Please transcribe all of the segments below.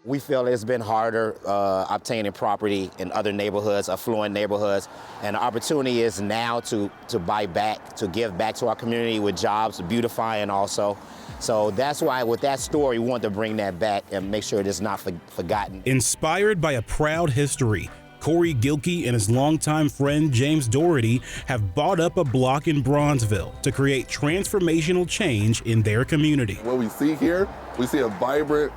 We feel it's been harder obtaining property in other neighborhoods, affluent neighborhoods, and the opportunity is now to buy back, to give back to our community with jobs, beautifying also. So that's why with that story, we want to bring that back and make sure it is not forgotten. Inspired by a proud history, Corey Gilkey and his longtime friend James Doherty have bought up a block in Bronzeville to create transformational change in their community. What we see here, we see a vibrant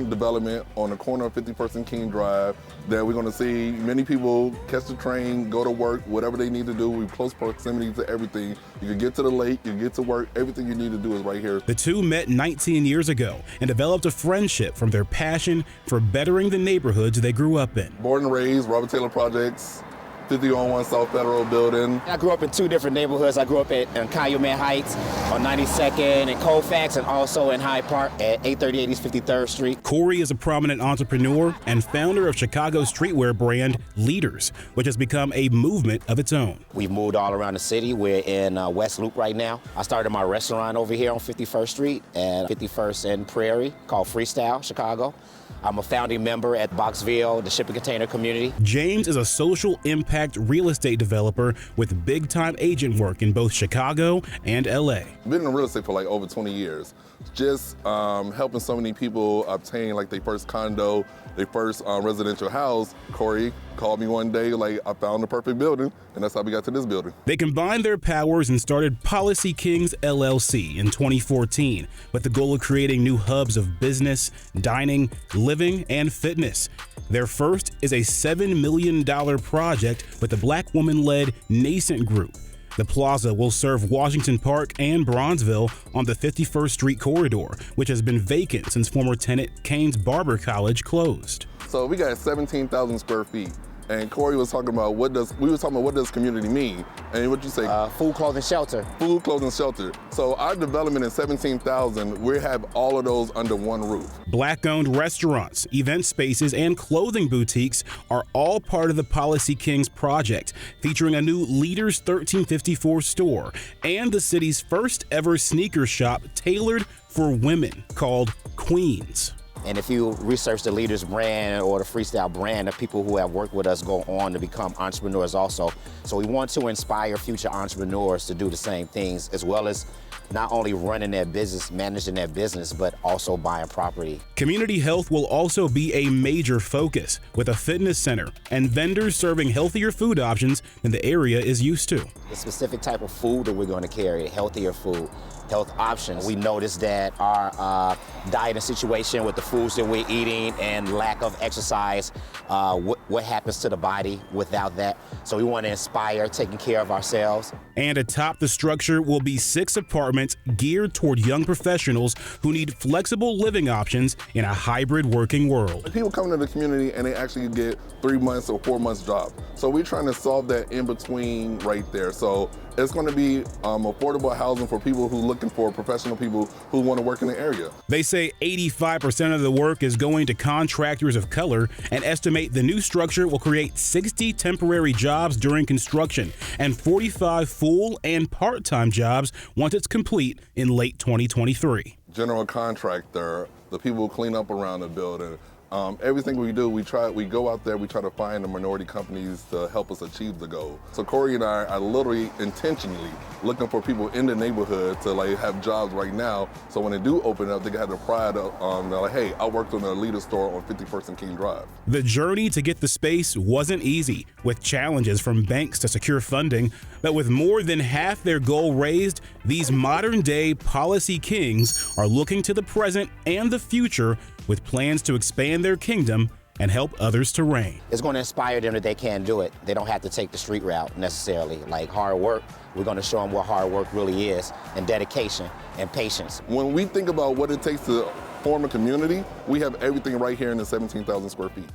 development on the corner of 51st and King Drive that we're going to see many people catch the train, go to work, whatever they need to do. We're close proximity to everything. You can get to the lake, you can get to work, everything you need to do is right here. The two met 19 years ago and developed a friendship from their passion for bettering the neighborhoods they grew up in. Born and raised, Robert Taylor Projects, 5001 South Federal Building. I grew up in two different neighborhoods. I grew up at Calumet Heights on 92nd and Colfax, and also in Hyde Park at 838 East 53rd Street. Corey is a prominent entrepreneur and founder of Chicago's streetwear brand Leaders, which has become a movement of its own. We've moved all around the city. We're in West Loop right now. I started my restaurant over here on 51st Street and 51st and Prairie called Freestyle Chicago. I'm a founding member at Boxville, the shipping container community. James is a social impact real estate developer with big-time agent work in both Chicago and LA. Been in real estate for like over 20 years. Just helping so many people obtain like their first condo, their first residential house. Corey called me one day like, I found the perfect building, and that's how we got to this building. They combined their powers and started Policy Kings LLC in 2014 with the goal of creating new hubs of business, dining, living, and fitness. Their first is a $7 million project with the Black woman-led Nascent Group. The plaza will serve Washington Park and Bronzeville on the 51st Street corridor, which has been vacant since former tenant Kane's Barber College closed. So we got 17,000 square feet. And Corey was talking about what does community mean? And what you say? Food, clothing, shelter. Food, clothing, shelter. So our development is 17,000. We have all of those under one roof. Black-owned restaurants, event spaces, and clothing boutiques are all part of the Policy Kings project, featuring a new Leaders 1354 store and the city's first ever sneaker shop tailored for women called Queens. And if you research the Leaders brand or the Freestyle brand, the people who have worked with us go on to become entrepreneurs also. So we want to inspire future entrepreneurs to do the same things, as well as not only running their business, managing their business, but also buying property. Community health will also be a major focus, with a fitness center and vendors serving healthier food options than the area is used to. The specific type of food that we're going to carry, healthier food, health options. We noticed that our dieting situation with the foods that we're eating and lack of exercise, what happens to the body without that. So we want to inspire taking care of ourselves. And atop the structure will be 6 apartments geared toward young professionals who need flexible living options in a hybrid working world. People come into the community and they actually get 3 months or 4 months job. So we're trying to solve that in between right there. So it's going to be affordable housing for people who are looking for professional people who want to work in the area. They say 85% of the work is going to contractors of color and estimate the new structure will create 60 temporary jobs during construction and 45 full and part-time jobs once it's complete in late 2023. General contractor, the people who clean up around the building, everything we do, we go out there, we try to find the minority companies to help us achieve the goal. So Corey and I are literally intentionally looking for people in the neighborhood to like have jobs right now. So when they do open up, they can have the pride of, they're like, hey, I worked on a Leader store on 51st and King Drive. The journey to get the space wasn't easy, with challenges from banks to secure funding, but with more than half their goal raised, these modern-day Policy Kings are looking to the present and the future with plans to expand their kingdom and help others to reign. It's going to inspire them that they can do it. They don't have to take the street route necessarily. Like hard work, we're going to show them what hard work really is, and dedication and patience. When we think about what it takes to form a community, we have everything right here in the 17,000 square feet.